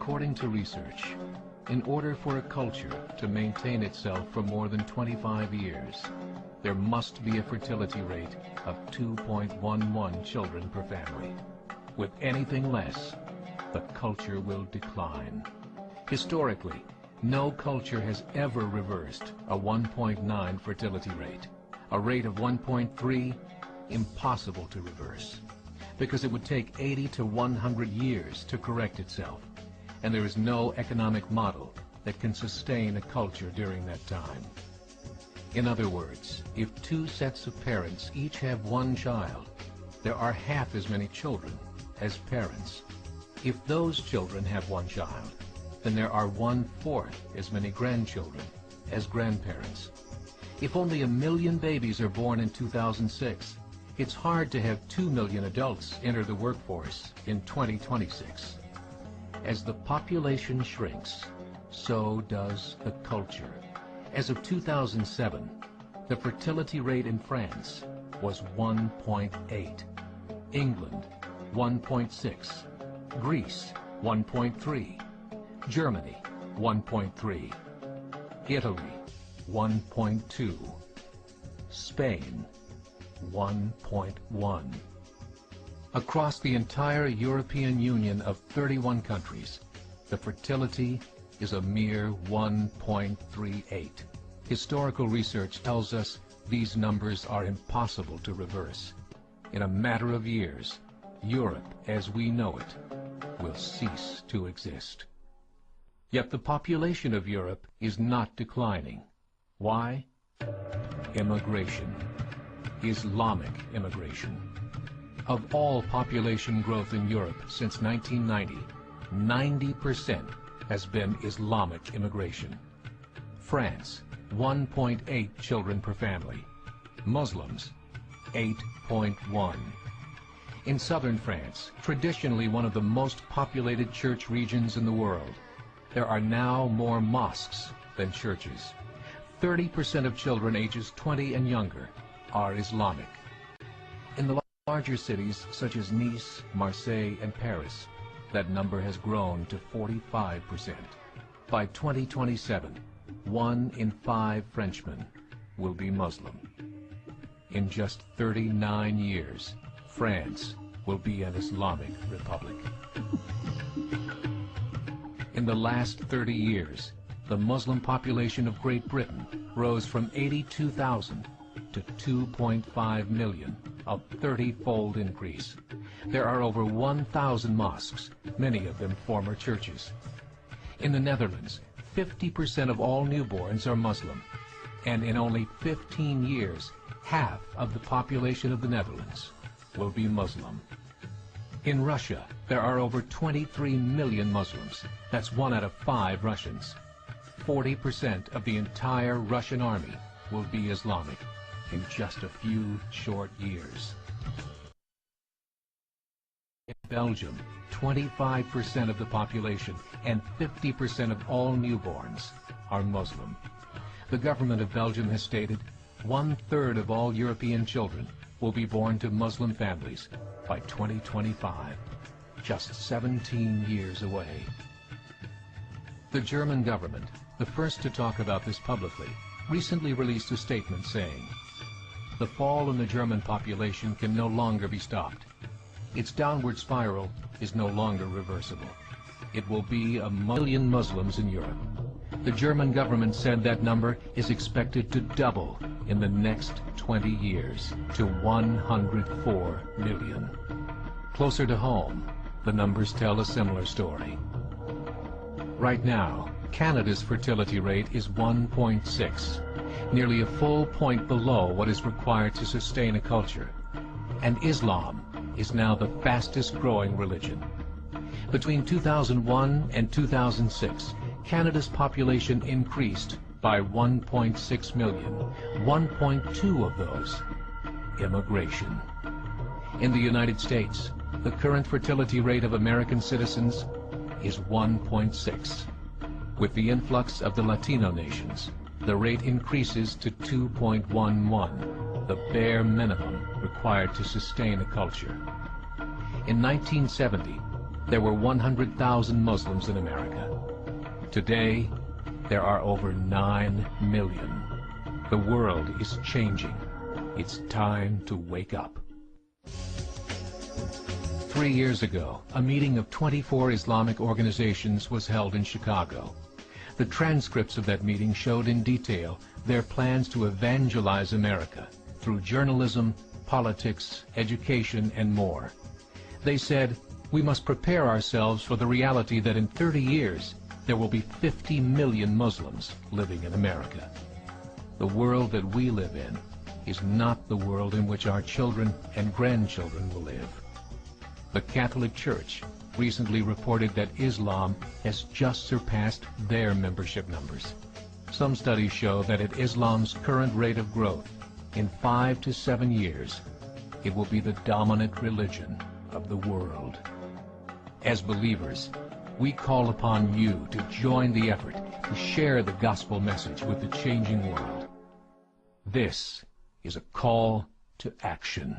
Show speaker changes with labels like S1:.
S1: According to research, in order for a culture to maintain itself for more than 25 years, there must be a fertility rate of 2.11 children per family. With anything less, the culture will decline. Historically, no culture has ever reversed a 1.9 fertility rate. A rate of 1.3, impossible to reverse, because it would take 80 to 100 years to correct itself, and there is no economic model that can sustain a culture during that time. In other words, if two sets of parents each have one child, there are half as many children as parents. If those children have one child, then there are 1/4 as many grandchildren as grandparents. If only 1 million babies are born in 2006, it's hard to have 2 million adults enter the workforce in 2026. As the population shrinks, so does the culture. As of 2007, the fertility rate in France was 1.8, England 1.6, Greece 1.3, Germany 1.3, Italy 1.2, Spain 1.1. Across the entire European Union of 31 countries, the fertility is a mere 1.38. Historical research tells us these numbers are impossible to reverse. In a matter of years, Europe as we know it will cease to exist. Yet the population of Europe is not declining. Why? Immigration. Islamic immigration. Of all population growth in Europe since 1990, 90% has been Islamic immigration. France, 1.8 children per family. Muslims, 8.1. In southern France, traditionally one of the most populated church regions in the world, there are now more mosques than churches. 30% of children ages 20 and younger are Islamic. In the larger cities such as Nice, Marseille, and Paris, that number has grown to 45%. By 2027, 1 in 5 Frenchmen will be Muslim. In just 39 years, France will be an Islamic republic. In the last 30 years, the Muslim population of Great Britain rose from 82,000 to 2.5 million, a 30-fold increase. There are over 1,000 mosques, many of them former churches. In the Netherlands, 50% of all newborns are Muslim, and in only 15 years, half of the population of the Netherlands will be Muslim. In Russia, there are over 23 million Muslims. That's 1 out of 5 Russians. 40% of the entire Russian army will be Islamic in just a few short years. In Belgium, 25% of the population and 50% of all newborns are Muslim. The government of Belgium has stated 1/3 of all European children will be born to Muslim families by 2025, just 17 years away. The German government, the first to talk about this publicly, recently released a statement saying, "The fall in the German population can no longer be stopped. Its downward spiral is no longer reversible. It will be 1 million Muslims in Europe." The German government said that number is expected to double in the next 20 years to 104 million. Closer to home, the numbers tell a similar story. Right now, Canada's fertility rate is 1.6, nearly a full point below what is required to sustain a culture. And Islam is now the fastest growing religion. Between 2001 and 2006, Canada's population increased by 1.6 million, 1.2 of those immigration. In the United States, the current fertility rate of American citizens is 1.6. With the influx of the Latino nations, the rate increases to 2.11, the bare minimum required to sustain a culture. In 1970, there were 100,000 Muslims in America. Today, there are over 9 million. The world is changing. It's time to wake up. 3 years ago, a meeting of 24 Islamic organizations was held in Chicago. The transcripts of that meeting showed in detail their plans to evangelize America through journalism, politics, education, and more. They said, we must prepare ourselves for the reality that in 30 years, there will be 50 million Muslims living in America. The world that we live in is not the world in which our children and grandchildren will live. The Catholic Church recently reported that Islam has just surpassed their membership numbers. Some studies show that at Islam's current rate of growth, in 5 to 7 years, it will be the dominant religion of the world. As believers, we call upon you to join the effort to share the gospel message with the changing world. This is a call to action.